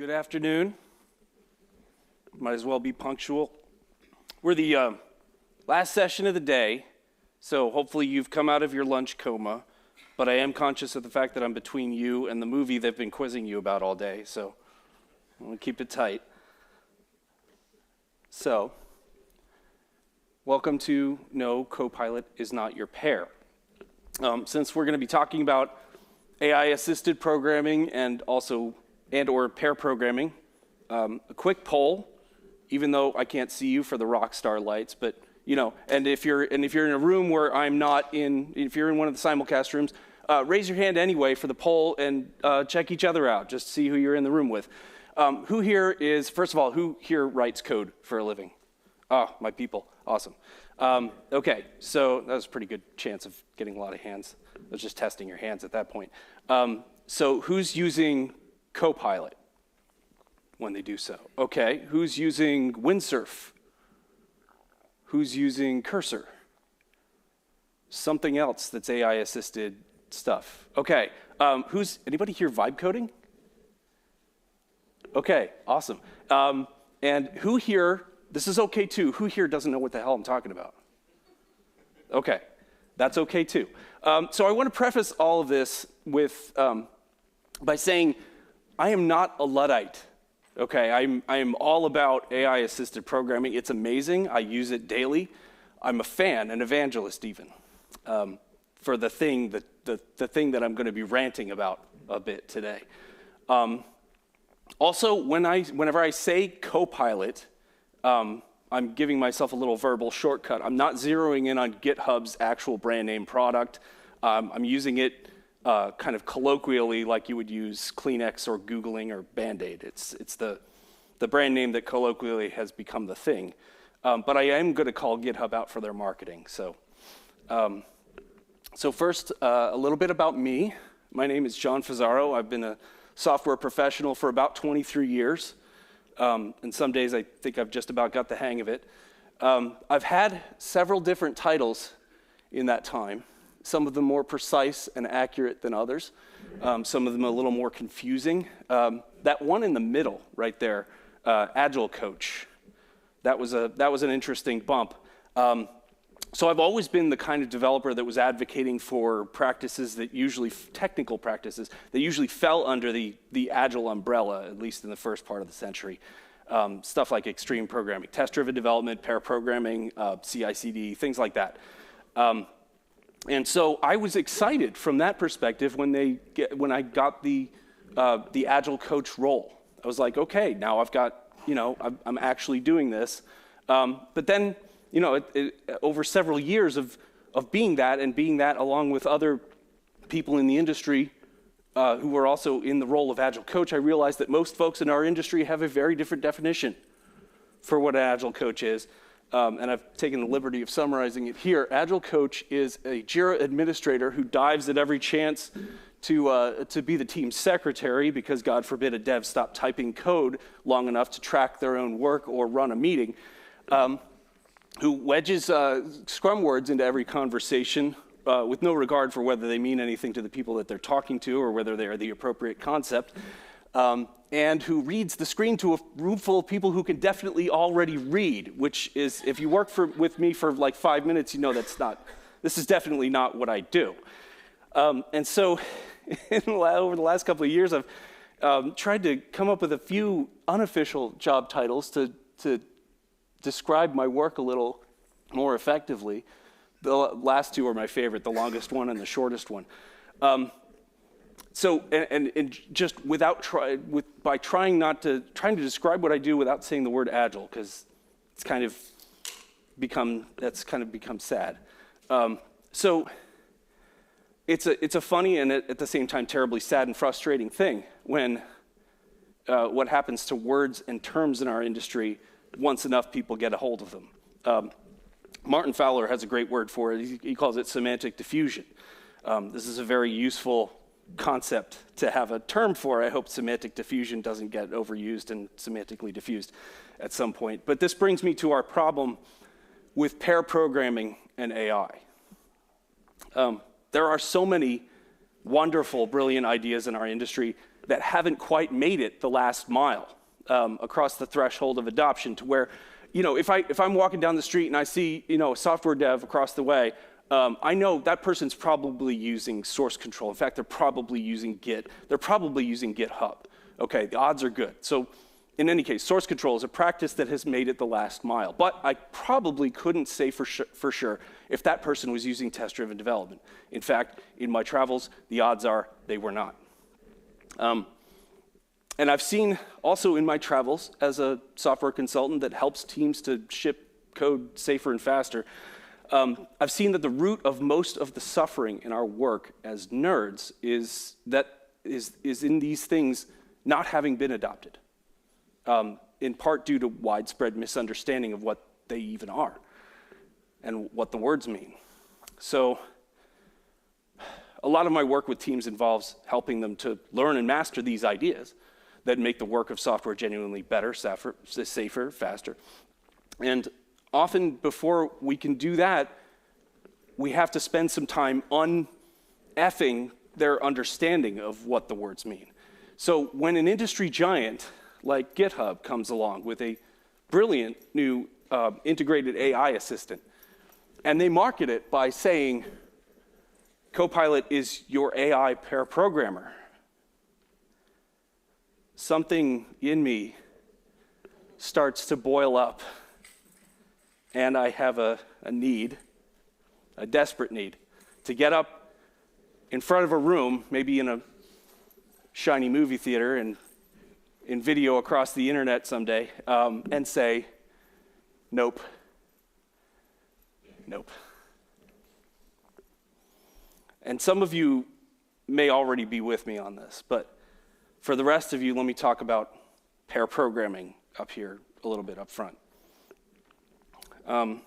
Good afternoon. Might as well be punctual. We're the last session of the day, so hopefully you've come out of your lunch coma, but I am conscious of the fact that I'm between you and the movie they've been quizzing you about all day, so I'm going to keep it tight. So, welcome to No, Copilot is Not Your Pair. Since we're going to be talking about AI-assisted programming and or pair programming, a quick poll, even though I can't see you for the rock star lights, but and if you're in a room where I'm not in, if you're in one of the simulcast rooms, raise your hand anyway for the poll and check each other out, just to see who you're in the room with. Who here writes code for a living? Oh, my people, awesome. Okay, so that was a pretty good chance of getting a lot of hands. I was just testing your hands at that point. So who's using Copilot when they do so? Okay, who's using Windsurf? Who's using Cursor? Something else that's AI-assisted stuff. Okay, anybody here vibe coding? Okay, awesome. And who here, this is okay too, who here doesn't know what the hell I'm talking about? Okay, that's okay too. So I want to preface all of this with, by saying, I am not a Luddite, okay? I am all about AI-assisted programming. It's amazing. I use it daily. I'm a fan, an evangelist even, for the thing that I'm going to be ranting about a bit today. Also, whenever I say Copilot, I'm giving myself a little verbal shortcut. I'm not zeroing in on GitHub's actual brand name product. I'm using it kind of colloquially like you would use Kleenex or Googling or Band-Aid. It's the brand name that colloquially has become the thing. But I am going to call GitHub out for their marketing. So first, a little bit about me. My name is Jon Fazzaro. I've been a software professional for about 23 years. And some days I think I've just about got the hang of it. I've had several different titles in that time. Some of them more precise and accurate than others. Some of them a little more confusing. That one in the middle right there, Agile Coach, that was an interesting bump. So I've always been the kind of developer that was advocating for practices that technical practices that usually fell under the Agile umbrella, at least in the first part of the century. Stuff like extreme programming, test-driven development, pair programming, CI/CD, things like that. And so I was excited from that perspective when I got the Agile Coach role. I was like, okay, now I've got, I'm actually doing this. But then, over several years of being that along with other people in the industry who were also in the role of Agile Coach, I realized that most folks in our industry have a very different definition for what an Agile Coach is. And I've taken the liberty of summarizing it here. Agile Coach is a Jira administrator who dives at every chance to be the team's secretary because, God forbid, a dev stop typing code long enough to track their own work or run a meeting, who wedges Scrum words into every conversation with no regard for whether they mean anything to the people that they're talking to or whether they are the appropriate concept, and who reads the screen to a room full of people who can definitely already read, which is, if you work with me for like 5 minutes, this is definitely not what I do. And so over the last couple of years, I've tried to come up with a few unofficial job titles to describe my work a little more effectively. The last two are my favorite, the longest one and the shortest one. So, just by trying to describe what I do without saying the word Agile, because it's kind of become sad. So, it's a funny and at the same time terribly sad and frustrating thing when what happens to words and terms in our industry once enough people get a hold of them. Martin Fowler has a great word for it. He calls it semantic diffusion. This is a very useful concept to have a term for. I hope semantic diffusion doesn't get overused and semantically diffused at some point. But this brings me to our problem with pair programming and AI. There are so many wonderful, brilliant ideas in our industry that haven't quite made it the last mile across the threshold of adoption, to where, if I'm walking down the street and I see, a software dev across the way, I know that person's probably using source control. In fact, they're probably using Git. They're probably using GitHub. Okay, the odds are good. So in any case, source control is a practice that has made it the last mile. But I probably couldn't say for sure if that person was using test-driven development. In fact, in my travels, the odds are they were not. And I've seen also in my travels as a software consultant that helps teams to ship code safer and faster, I've seen that the root of most of the suffering in our work as nerds is in these things not having been adopted, in part due to widespread misunderstanding of what they even are and what the words mean. So a lot of my work with teams involves helping them to learn and master these ideas that make the work of software genuinely better, safer, faster. And often before we can do that, we have to spend some time un-effing their understanding of what the words mean. So when an industry giant like GitHub comes along with a brilliant new integrated AI assistant, and they market it by saying, Copilot is your AI pair programmer, something in me starts to boil up, and I have a desperate need, to get up in front of a room, maybe in a shiny movie theater and in video across the internet someday, and say, nope, nope. And some of you may already be with me on this, but for the rest of you, let me talk about pair programming up here a little bit up front. All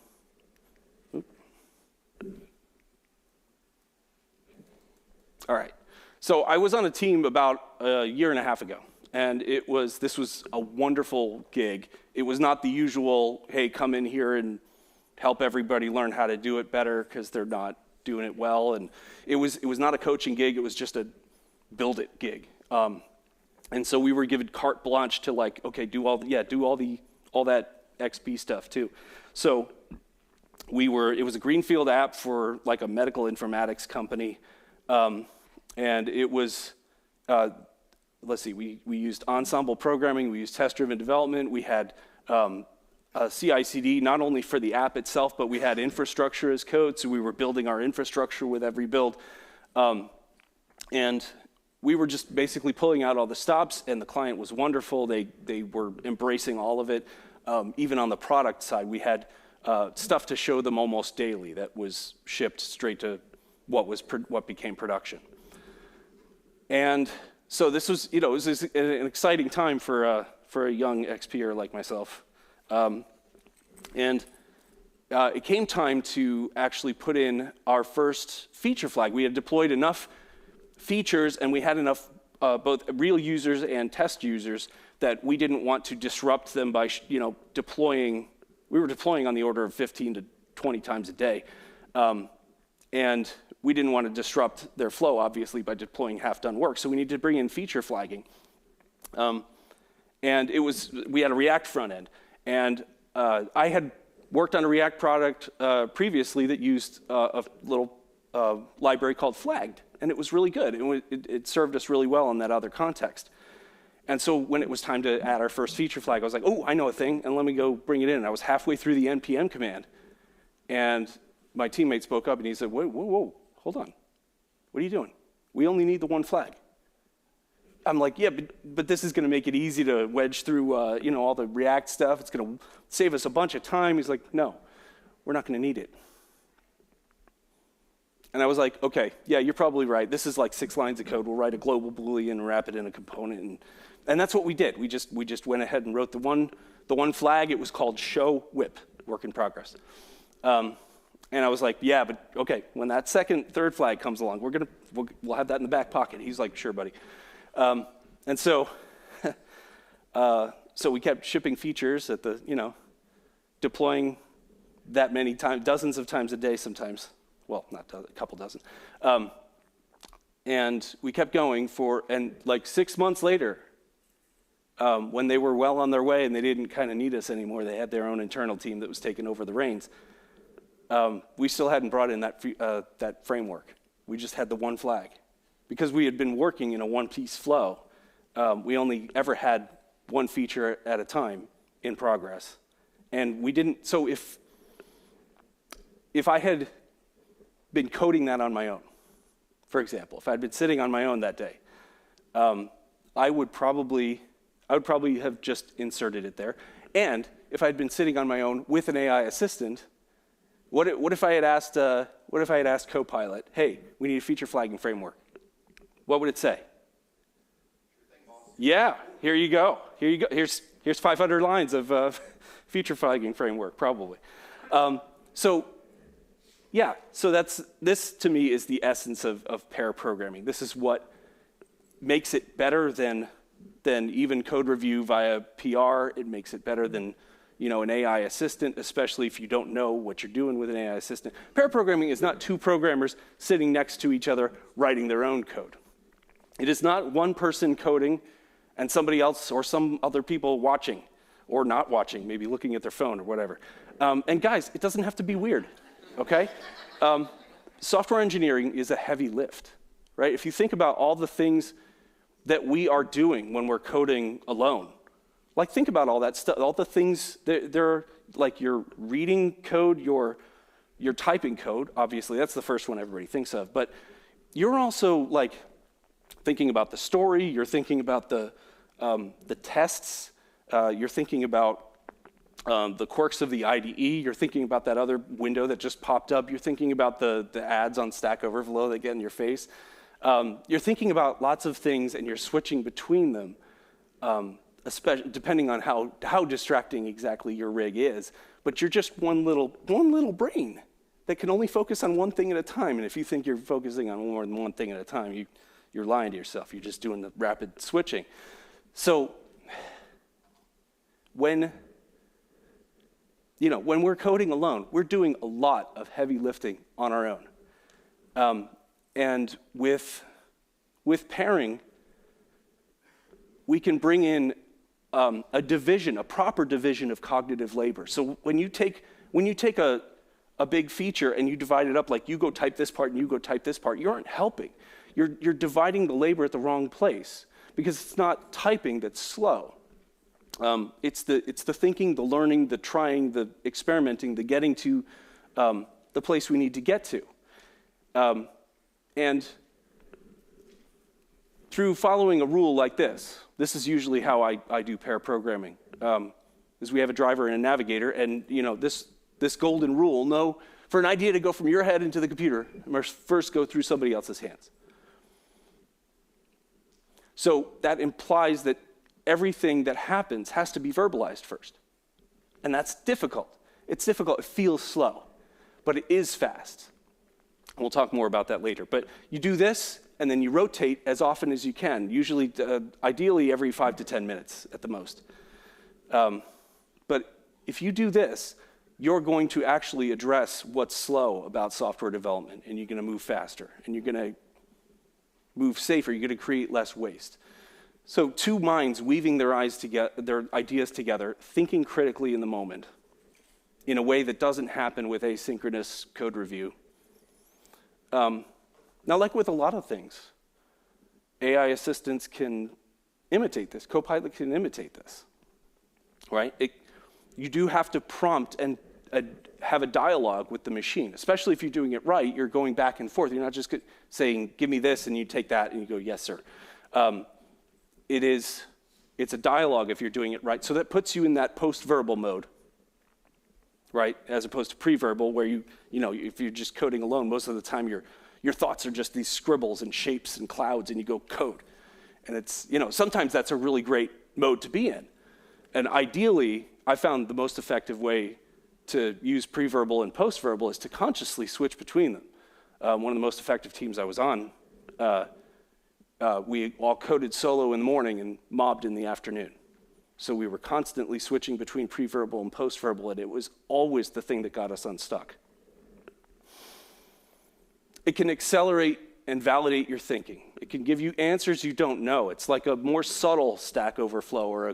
right. So I was on a team about a year and a half ago, and this was a wonderful gig. It was not the usual, hey, come in here and help everybody learn how to do it better because they're not doing it well. And it was not a coaching gig. It was just a build it gig. And so we were given carte blanche to okay, do all that XP stuff too. So it was a greenfield app for a medical informatics company. And it was, we used ensemble programming, we used test-driven development, we had a CI/CD not only for the app itself, but we had infrastructure as code, so we were building our infrastructure with every build. And we were just basically pulling out all the stops, and the client was wonderful. They were embracing all of it. Even on the product side, we had stuff to show them almost daily that was shipped straight to what became production. And so this was, it was an exciting time for a young XPer like myself. And it came time to actually put in our first feature flag. We had deployed enough features, and we had enough both real users and test users that we didn't want to disrupt them by deploying. We were deploying on the order of 15 to 20 times a day. And we didn't want to disrupt their flow, obviously, by deploying half-done work. So we needed to bring in feature flagging. And we had a React front end. And I had worked on a React product previously that used a little library called Flagged. And it was really good. It served us really well in that other context. And so when it was time to add our first feature flag, I was like, oh, I know a thing, and let me go bring it in. And I was halfway through the npm command. And my teammate spoke up, and he said, whoa, hold on. What are you doing? We only need the one flag. I'm like, yeah, but this is going to make it easy to wedge through all the React stuff. It's going to save us a bunch of time. He's like, no, we're not going to need it. And I was like, okay, yeah, you're probably right. This is like 6 lines of code. We'll write a global Boolean and wrap it in a component. And that's what we did. We just went ahead and wrote the one flag. It was called show whip, work in progress. And I was like, yeah, but okay, when that third flag comes along, we'll have that in the back pocket. He's like, sure, buddy. And so we kept shipping features at deploying that many times, dozens of times a day sometimes. Well, not a couple dozen. And we kept going and like 6 months later, when they were well on their way and they didn't kind of need us anymore, they had their own internal team that was taking over the reins. We still hadn't brought in that framework. We just had the one flag. Because we had been working in a one-piece flow, we only ever had one feature at a time in progress. And we didn't, so if I had been coding that on my own, for example, if I'd been sitting on my own that day, I would probably have just inserted it there. And if I'd been sitting on my own with an AI assistant, what if I had asked Copilot, hey, we need a feature flagging framework? What would it say? Yeah, here you go. Here's 500 lines of feature flagging framework, probably. So this to me is the essence of pair programming. This is what makes it better than even code review via PR. It makes it better than an AI assistant, especially if you don't know what you're doing with an AI assistant. Pair programming is not two programmers sitting next to each other writing their own code. It is not one person coding and somebody else or some other people watching or not watching, maybe looking at their phone or whatever. And guys, it doesn't have to be weird, okay? Software engineering is a heavy lift, right? If you think about all the things that we are doing when we're coding alone, like think about all that stuff, all the things they're like you're reading code, you're typing code, obviously, that's the first one everybody thinks of, but you're also like thinking about the story, you're thinking about the tests, you're thinking about the quirks of the IDE, you're thinking about that other window that just popped up, you're thinking about the ads on Stack Overflow that get in your face. You're thinking about lots of things and you're switching between them, especially depending on how distracting exactly your rig is. But you're just one little brain that can only focus on one thing at a time. And if you think you're focusing on more than one thing at a time, you're lying to yourself. You're just doing the rapid switching. So when we're coding alone, we're doing a lot of heavy lifting on our own. And with pairing, we can bring in a proper division of cognitive labor. So when you take a big feature and you divide it up, like you go type this part and you go type this part, you aren't helping. You're dividing the labor at the wrong place because it's not typing that's slow. It's the thinking, the learning, the trying, the experimenting, the getting to the place we need to get to. And through following a rule like this is usually how I do pair programming. Is we have a driver and a navigator, and this golden rule, for an idea to go from your head into the computer, it must first go through somebody else's hands. So that implies that everything that happens has to be verbalized first. And that's difficult. It's difficult. It feels slow, but it is fast. And we'll talk more about that later. But you do this, and then you rotate as often as you can, usually, ideally every 5 to 10 minutes at the most. But if you do this, you're going to actually address what's slow about software development, and you're going to move faster, and you're going to move safer, you're going to create less waste. So two minds weaving their ideas together, thinking critically in the moment, in a way that doesn't happen with asynchronous code review. Now, like with a lot of things, AI assistants can imitate this. Copilot can imitate this, right? You do have to prompt and have a dialogue with the machine, especially if you're doing it right. You're going back and forth. You're not just saying, give me this, and you take that, and you go, yes, sir. It's a dialogue if you're doing it right. So that puts you in that post-verbal mode, right? As opposed to pre-verbal, where if you're just coding alone, most of the time your thoughts are just these scribbles and shapes and clouds, and you go code. And it's, sometimes that's a really great mode to be in. And ideally, I found the most effective way to use pre-verbal and post-verbal is to consciously switch between them. One of the most effective teams I was on, we all coded solo in the morning and mobbed in the afternoon. So we were constantly switching between pre-verbal and post-verbal, and it was always the thing that got us unstuck. It can accelerate and validate your thinking. It can give you answers you don't know. It's like a more subtle Stack Overflow or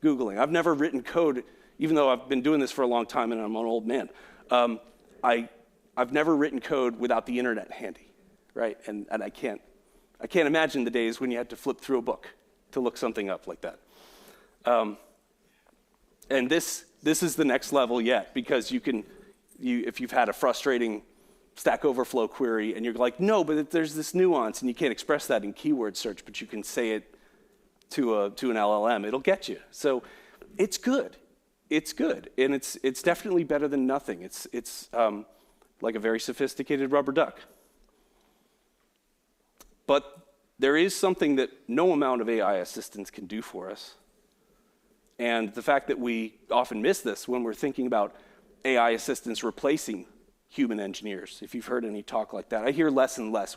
Googling. I've never written code, even though I've been doing this for a long time and I'm an old man. I've never written code without the internet handy, right? And I can't imagine the days when you had to flip through a book to look something up like that. And this is the next level yet, because if you've had a frustrating Stack Overflow query and you're like, no, but there's this nuance, and you can't express that in keyword search, but you can say it to an LLM, it'll get you. So it's good. It's good, and it's definitely better than nothing. It's like a very sophisticated rubber duck. But there is something that no amount of AI assistance can do for us. And the fact that we often miss this when we're thinking about AI assistants replacing human engineers. If you've heard any talk like that, I hear less and less,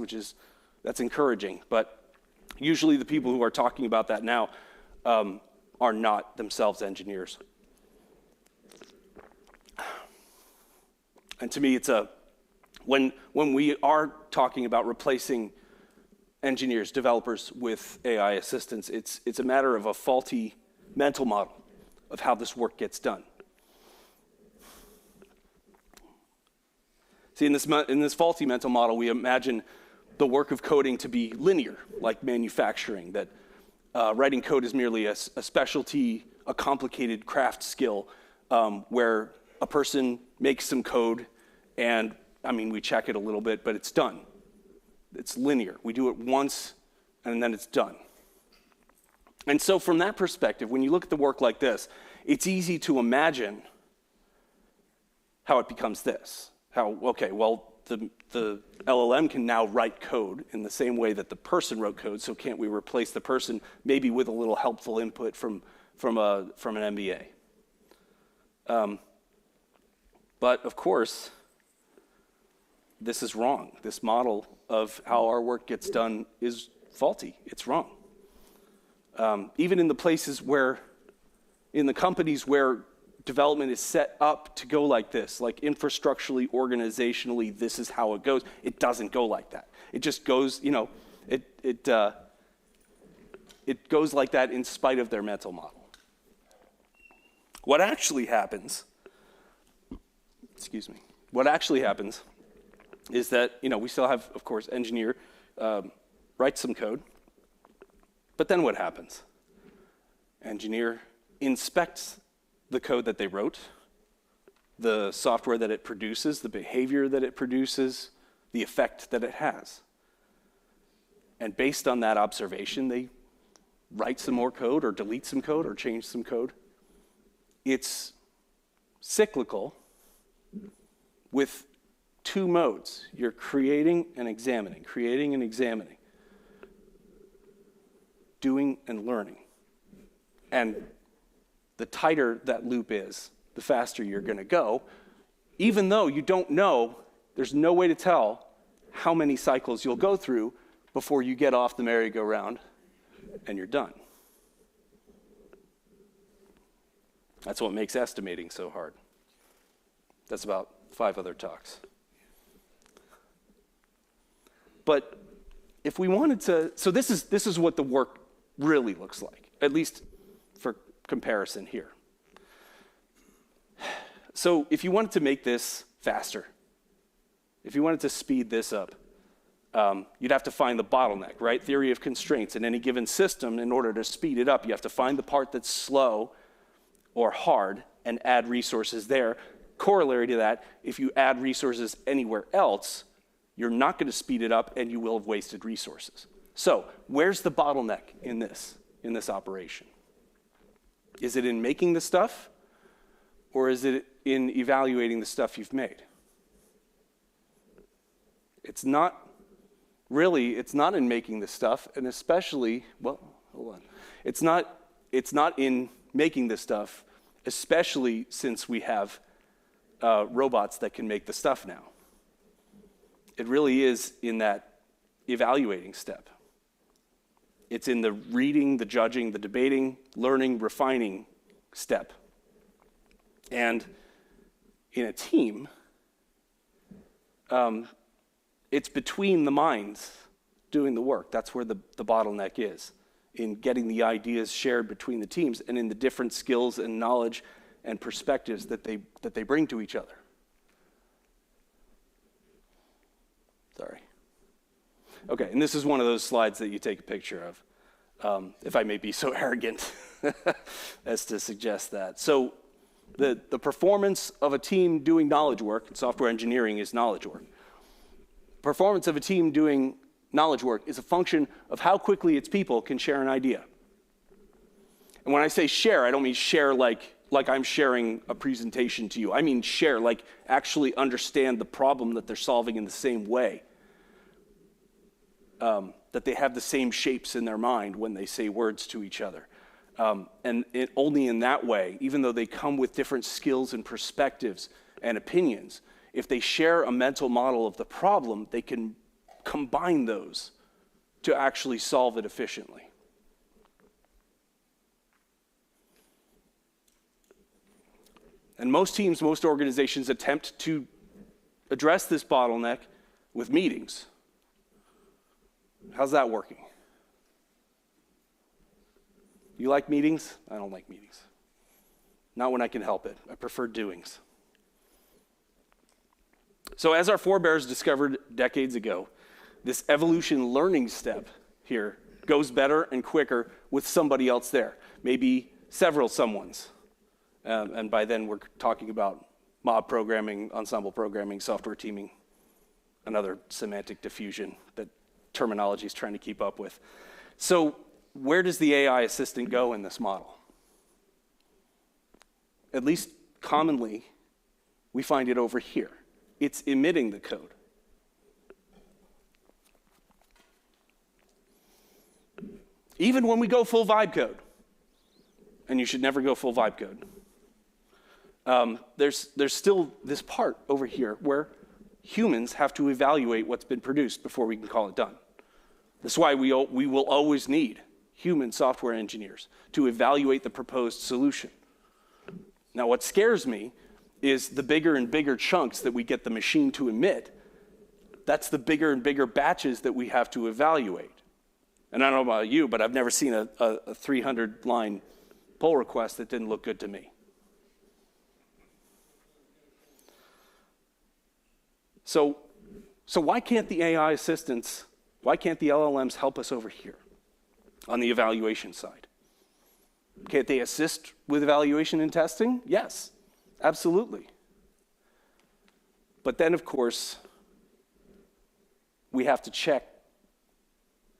that's encouraging. But usually the people who are talking about that now are not themselves engineers. And to me, when we are talking about replacing engineers, developers with AI assistants, it's a matter of a faulty mental model of how this work gets done. See, in this faulty mental model, we imagine the work of coding to be linear, like manufacturing, that writing code is merely a specialty, a complicated craft skill, where a person makes some code and, we check it a little bit, but it's done. It's linear. We do it once and then it's done. And so from that perspective, when you look at the work like this, it's easy to imagine how it becomes this. The LLM can now write code in the same way that the person wrote code, so can't we replace the person maybe with a little helpful input from an MBA? But of course, this is wrong. This model of how our work gets done is faulty. It's wrong. Even in the places in the companies where development is set up to go like this, like infrastructurally, organizationally, this is how it goes. It doesn't go like that. It just goes, it goes like that in spite of their mental model. What actually happens is that, we still have, of course, engineer write some code, but then what happens? Engineer inspects the code that they wrote, the software that it produces, the behavior that it produces, the effect that it has. And based on that observation, they write some more code or delete some code or change some code. It's cyclical with two modes. You're creating and examining, doing and learning. And the tighter that loop is, the faster you're going to go, even though you don't know, there's no way to tell how many cycles you'll go through before you get off the merry-go-round and you're done. That's what makes estimating so hard. That's about 5 other talks. But if we wanted to, so this is what the work really looks like, at least for comparison here. So if you wanted to make this faster, if you wanted to speed this up, you'd have to find the bottleneck, right? Theory of constraints. In any given system, in order to speed it up, you have to find the part that's slow or hard and add resources there. Corollary to that, if you add resources anywhere else, you're not going to speed it up and you will have wasted resources. So where's the bottleneck in this operation? Is it in making the stuff, or is it in evaluating the stuff you've made? It's not in making the stuff, and especially, it's not in making the stuff, especially since we have robots that can make the stuff now. It really is in that evaluating step. It's in the reading, the judging, the debating, learning, refining step. And in a team, it's between the minds doing the work. That's where the bottleneck is, in getting the ideas shared between the teams and in the different skills and knowledge and perspectives that they bring to each other. Sorry. Okay, and this is one of those slides that you take a picture of, if I may be so arrogant as to suggest that. So the performance of a team doing knowledge work, and software engineering is knowledge work. Performance of a team doing knowledge work is a function of how quickly its people can share an idea. And when I say share, I don't mean share like I'm sharing a presentation to you. I mean share, like actually understand the problem that they're solving in the same way. That they have the same shapes in their mind when they say words to each other. And only in that way, even though they come with different skills and perspectives and opinions, if they share a mental model of the problem, they can combine those to actually solve it efficiently. And most teams, most organizations attempt to address this bottleneck with meetings. How's that working? You like meetings? I don't like meetings. Not when I can help it. I prefer doings. So as our forebears discovered decades ago, this evolution learning step here goes better and quicker with somebody else there, maybe several someones. And by then we're talking about mob programming, ensemble programming, software teaming, another semantic diffusion that terminology is trying to keep up with. So where does the AI assistant go in this model? At least commonly, we find it over here. It's emitting the code. Even when we go full vibe code, and you should never go full vibe code, there's still this part over here where humans have to evaluate what's been produced before we can call it done. That's why we will always need human software engineers to evaluate the proposed solution. Now, what scares me is the bigger and bigger chunks that we get the machine to emit. That's the bigger and bigger batches that we have to evaluate. And I don't know about you, but I've never seen a 300-line pull request that didn't look good to me. So why can't the AI assistants, why can't the LLMs help us over here on the evaluation side? Can't they assist with evaluation and testing? Yes, absolutely. But then, of course, we have to check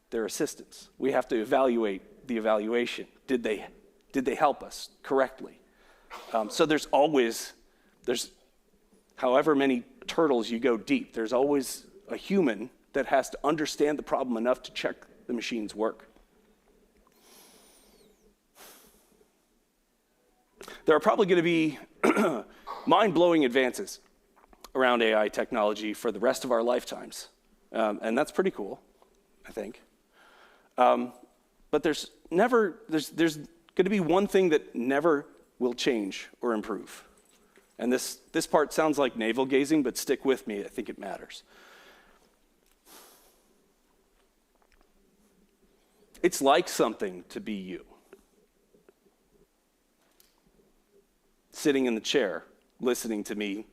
their assistance. We have to evaluate the evaluation. Did they help us correctly? So there's however many turtles you go deep, there's always a human that has to understand the problem enough to check the machine's work. There are probably going to be mind-blowing advances around AI technology for the rest of our lifetimes. And that's pretty cool, I think. But there's going to be one thing that never will change or improve. And this part sounds like navel-gazing, but stick with me, I think it matters. It's like something to be you. Sitting in the chair, listening to me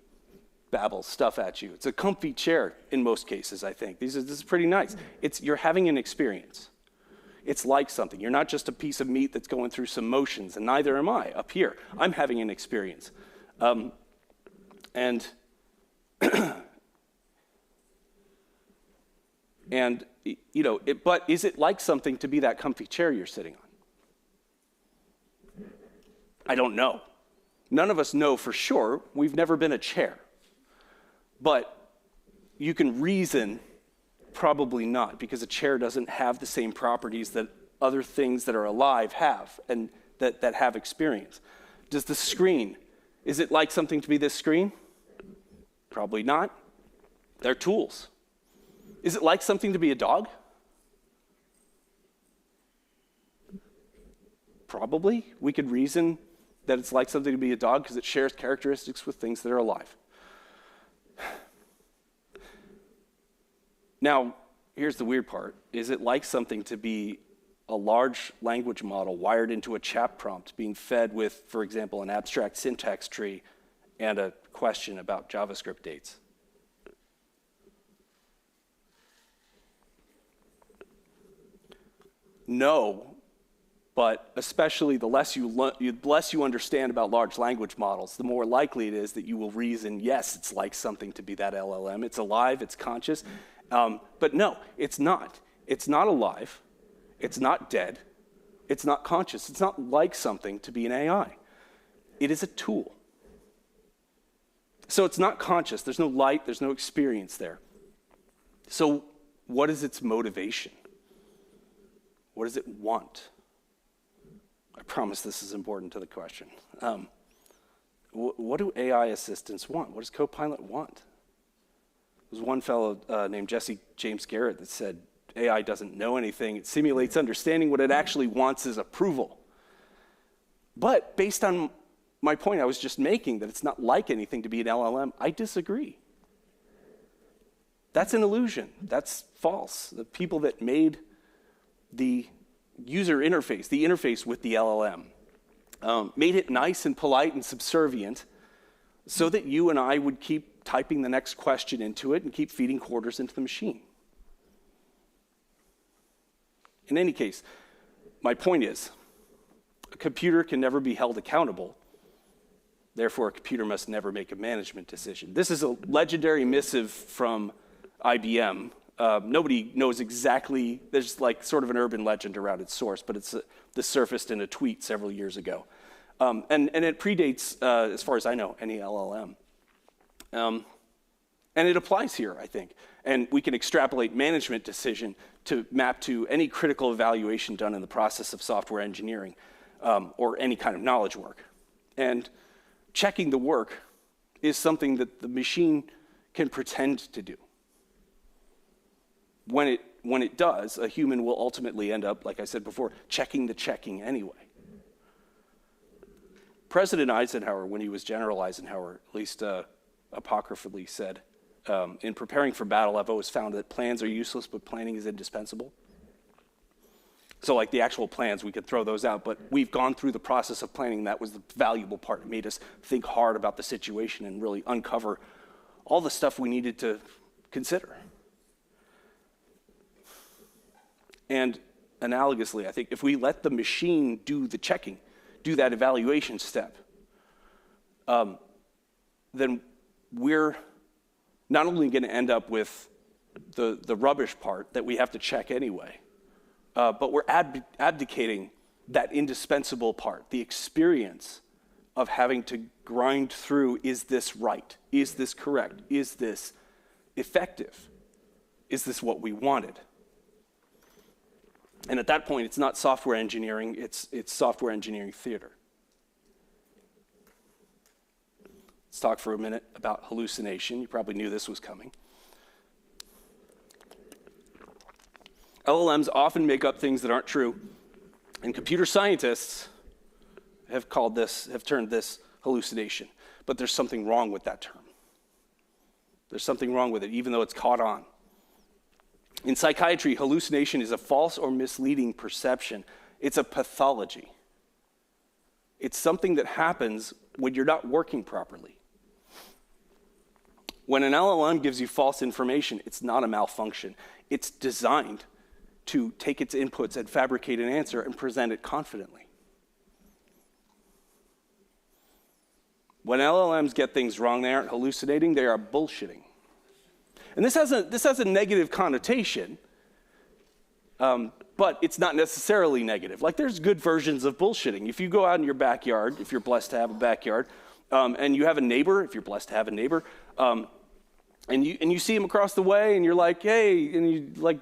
babble stuff at you. It's a comfy chair in most cases, I think. This is pretty nice. You're having an experience. It's like something. You're not just a piece of meat that's going through some motions, and neither am I up here. I'm having an experience. And you know, but is it like something to be that comfy chair you're sitting on? I don't know. None of us know for sure. We've never been a chair. But you can reason probably not, because a chair doesn't have the same properties that other things that are alive have and that have experience. Does the screen, is it like something to be this screen? Probably not. They're tools. Is it like something to be a dog? Probably. We could reason that it's like something to be a dog because it shares characteristics with things that are alive. Now, here's the weird part. Is it like something to be a large language model wired into a chat prompt being fed with, for example, an abstract syntax tree and a question about JavaScript dates? No, but especially the less you understand about large language models, the more likely it is that you will reason, yes, it's like something to be that LLM. It's alive, it's conscious. But no, it's not. It's not alive. It's not dead. It's not conscious. It's not like something to be an AI. It is a tool. So it's not conscious. There's no light. There's no experience there. So what is its motivation? What does it want? I promise this is important to the question. What do AI assistants want? What does Copilot want? There was one fellow named Jesse James Garrett that said, AI doesn't know anything. It simulates understanding. What it actually wants is approval. But based on my point I was just making, that it's not like anything to be an LLM, I disagree. That's an illusion. That's false. The people that made the user interface, the interface with the LLM, made it nice and polite and subservient so that you and I would keep typing the next question into it and keep feeding quarters into the machine. In any case, my point is, a computer can never be held accountable. Therefore, a computer must never make a management decision. This is a legendary missive from IBM. Nobody knows exactly, there's like sort of an urban legend around its source, but this surfaced in a tweet several years ago. And it predates, as far as I know, any LLM. And it applies here, I think. And we can extrapolate management decision to map to any critical evaluation done in the process of software engineering or any kind of knowledge work. And checking the work is something that the machine can pretend to do. When it does, a human will ultimately end up, like I said before, checking the checking anyway. President Eisenhower, when he was General Eisenhower, at least apocryphally said, in preparing for battle, I've always found that plans are useless, but planning is indispensable. So like the actual plans, we could throw those out, but we've gone through the process of planning. That was the valuable part. It made us think hard about the situation and really uncover all the stuff we needed to consider. And analogously, I think if we let the machine do the checking, do that evaluation step, then we're not only going to end up with the rubbish part that we have to check anyway, but we're abdicating that indispensable part, the experience of having to grind through, is this right? Is this correct? Is this effective? Is this what we wanted? And at that point, it's not software engineering, it's software engineering theater. Let's talk for a minute about hallucination. You probably knew this was coming. LLMs often make up things that aren't true, and computer scientists have termed this hallucination. But there's something wrong with that term. There's something wrong with it, even though it's caught on. In psychiatry, hallucination is a false or misleading perception. It's a pathology. It's something that happens when you're not working properly. When an LLM gives you false information, it's not a malfunction. It's designed to take its inputs and fabricate an answer and present it confidently. When LLMs get things wrong, they aren't hallucinating, they are bullshitting. And this has a negative connotation, but it's not necessarily negative. Like, there's good versions of bullshitting. If you go out in your backyard, if you're blessed to have a backyard, and you have a neighbor, if you're blessed to have a neighbor, and you see him across the way, and you're like, hey, and you like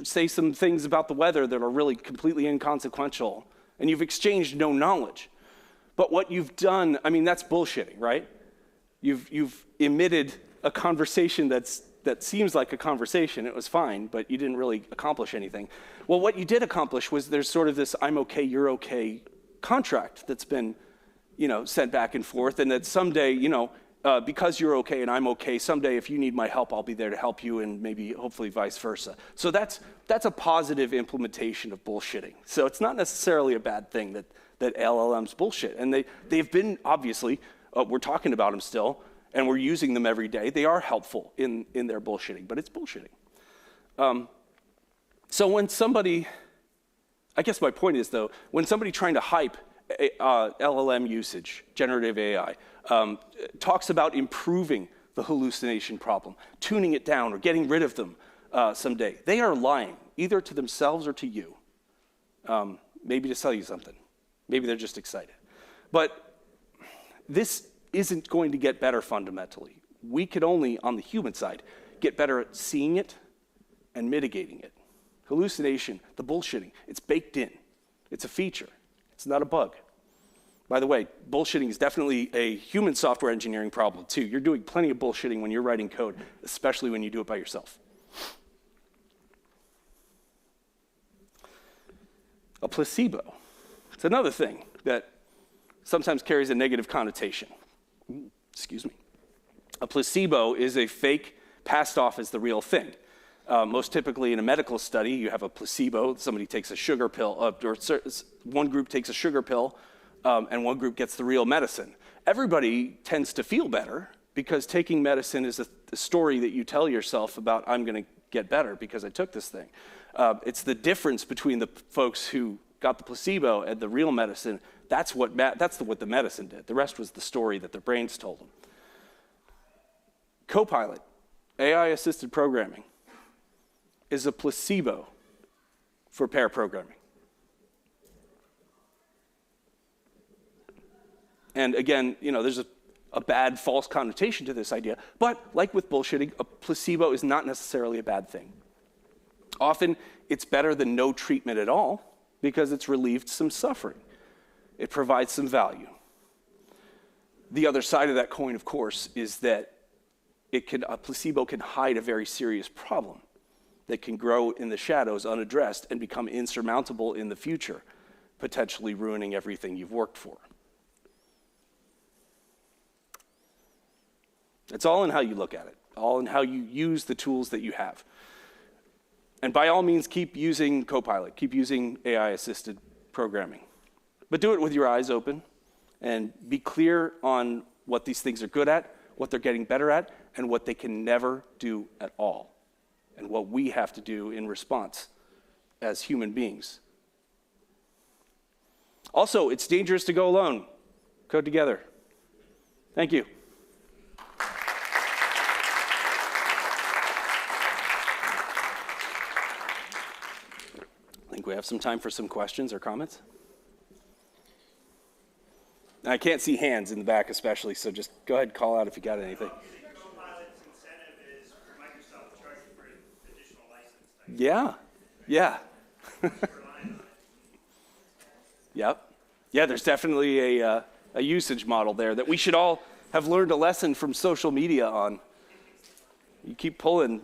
say some things about the weather that are really completely inconsequential, and you've exchanged no knowledge. But what you've done, I mean, that's bullshitting, right? You've emitted a conversation that seems like a conversation. It was fine, but you didn't really accomplish anything. Well, what you did accomplish was there's sort of this I'm okay, you're okay contract that's been, sent back and forth, and that someday, because you're okay and I'm okay, someday if you need my help, I'll be there to help you, and maybe hopefully vice versa. So that's a positive implementation of bullshitting. So it's not necessarily a bad thing that LLMs bullshit. And they've been, obviously, we're talking about them still, and we're using them every day. They are helpful in their bullshitting, but it's bullshitting. So when somebody, I guess my point is though, when somebody trying to hype LLM usage, generative AI, talks about improving the hallucination problem, tuning it down or getting rid of them someday, they are lying, either to themselves or to you. Maybe to sell you something. Maybe they're just excited. But this isn't going to get better fundamentally. We could only, on the human side, get better at seeing it and mitigating it. Hallucination, the bullshitting, it's baked in. It's a feature. It's not a bug. By the way, bullshitting is definitely a human software engineering problem too. You're doing plenty of bullshitting when you're writing code, especially when you do it by yourself. A placebo. It's another thing that sometimes carries a negative connotation. Excuse me. A placebo is a fake passed off as the real thing. Most typically in a medical study, you have a placebo. Somebody takes a sugar pill, or one group takes a sugar pill, and one group gets the real medicine. Everybody tends to feel better because taking medicine is a story that you tell yourself about, I'm going to get better because I took this thing. It's the difference between the folks who got the placebo and the real medicine. That's what the medicine did. The rest was the story that their brains told them. Copilot, AI-assisted programming, is a placebo for pair programming. And again, there's a bad false connotation to this idea, but like with bullshitting, a placebo is not necessarily a bad thing. Often it's better than no treatment at all because it's relieved some suffering. It provides some value. The other side of that coin, of course, is that a placebo can hide a very serious problem that can grow in the shadows unaddressed and become insurmountable in the future, potentially ruining everything you've worked for. It's all in how you look at it, all in how you use the tools that you have. And by all means, keep using Copilot, keep using AI-assisted programming. But do it with your eyes open and be clear on what these things are good at, what they're getting better at, and what they can never do at all, and what we have to do in response as human beings. Also, it's dangerous to go alone. Code together. Thank you. I think we have some time for some questions or comments. I can't see hands in the back especially, so just go ahead and call out if you got anything. Copilot's incentive is for Microsoft to charge you for additional license. Yeah. Yep. Yeah, there's definitely a usage model there that we should all have learned a lesson from social media on. You keep pulling,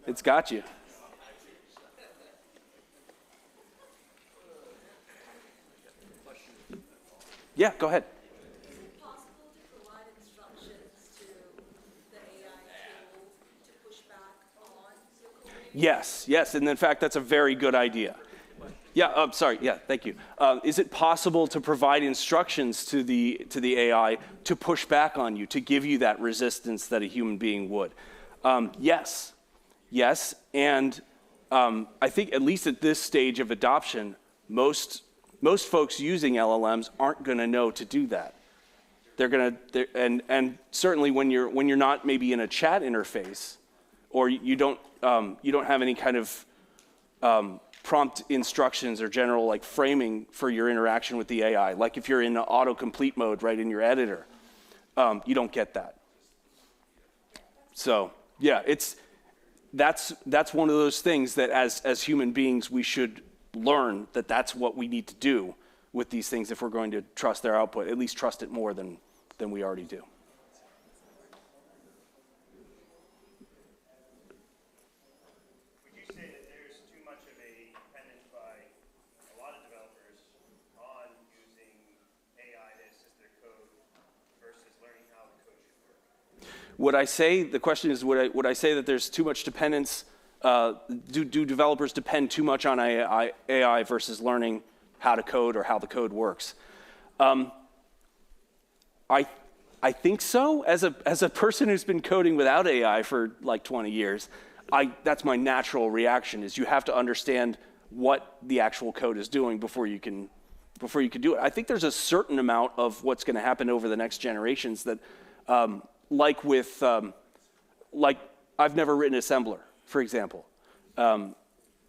it's got you. Yeah, go ahead. Is it possible to provide instructions to the AI tool to push back on your coding? Yes, and in fact, that's a very good idea. Yeah, sorry, yeah, thank you. Is it possible to provide instructions to the AI to push back on you, to give you that resistance that a human being would? Yes, and I think at least at this stage of adoption, most folks using LLMs aren't going to know to do that. And certainly when you're not maybe in a chat interface, or you don't have any kind of prompt instructions or general framing for your interaction with the AI. Like if you're in autocomplete mode right in your editor, you don't get that. So yeah, that's one of those things that as human beings we should learn that that's what we need to do with these things if we're going to trust their output, at least trust it more than we already do. Would you say that there's too much of a dependence by a lot of developers on using AI to assist their code versus learning how the code should work? Would I say, the question is, would I say that there's too much dependence? Do developers depend too much on AI versus learning how to code or how the code works? I think so. As a person who's been coding without AI for like 20 years, that's my natural reaction, is you have to understand what the actual code is doing before you can do it. I think there's a certain amount of what's going to happen over the next generations that, like I've never written assembler, for example.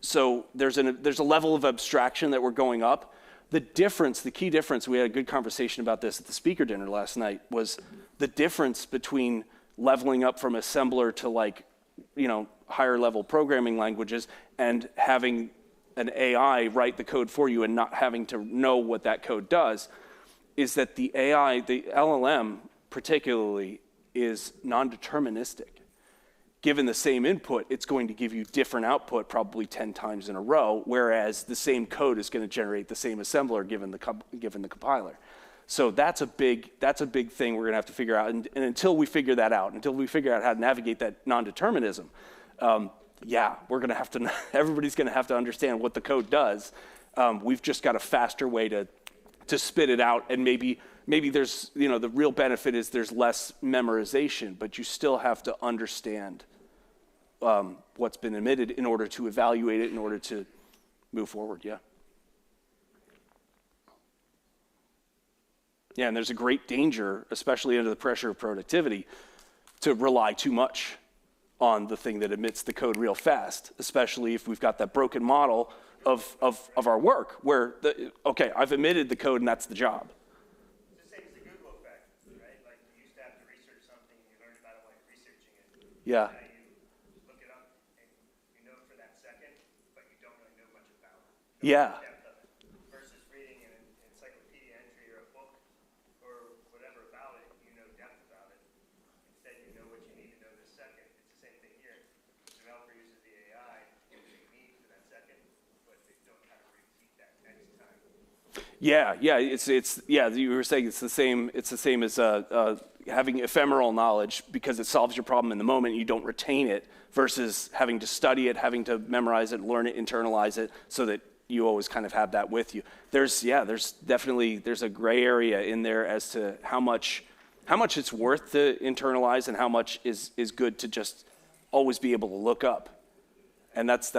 So there's a level of abstraction that we're going up. The key difference, we had a good conversation about this at the speaker dinner last night, was the difference between leveling up from assembler to higher level programming languages and having an AI write the code for you and not having to know what that code does, is that the AI, the LLM particularly, is non-deterministic. Given the same input, it's going to give you different output probably 10 times in a row, whereas the same code is going to generate the same assembler given the compiler. So that's a big thing we're going to have to figure out. And until we figure that out, until we figure out how to navigate that non-determinism, we're going to have to. Everybody's going to have to understand what the code does. We've just got a faster way to spit it out, and maybe there's the real benefit is there's less memorization, but you still have to understand what's been emitted in order to evaluate it, in order to move forward. Yeah, and there's a great danger, especially under the pressure of productivity, to rely too much on the thing that emits the code real fast, especially if we've got that broken model of our work where, I've emitted the code and that's the job. It's the same as the Google effect, right? Like you used to have to research something and you learned about it while researching it. Yeah. Now you look it up and you know it for that second, but you don't really know much about it. Yeah. Depth of it. Versus reading an encyclopedia entry or a book or whatever about it, you know depth about it. Instead, you know what you need to know this second. It's the same thing here. The developer uses the AI and they need for that second, but they don't have to repeat that next time. Yeah. You were saying it's the same as having ephemeral knowledge because it solves your problem in the moment. You don't retain it versus having to study it, having to memorize it, learn it, internalize it, so that you always kind of have that with you. There's definitely a gray area in there as to how much it's worth to internalize and how much is good to just always be able to look up, and that's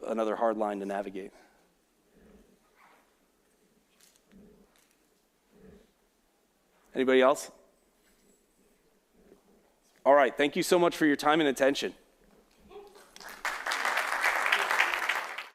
another hard line to navigate. Anybody else? All right, thank you so much for your time and attention.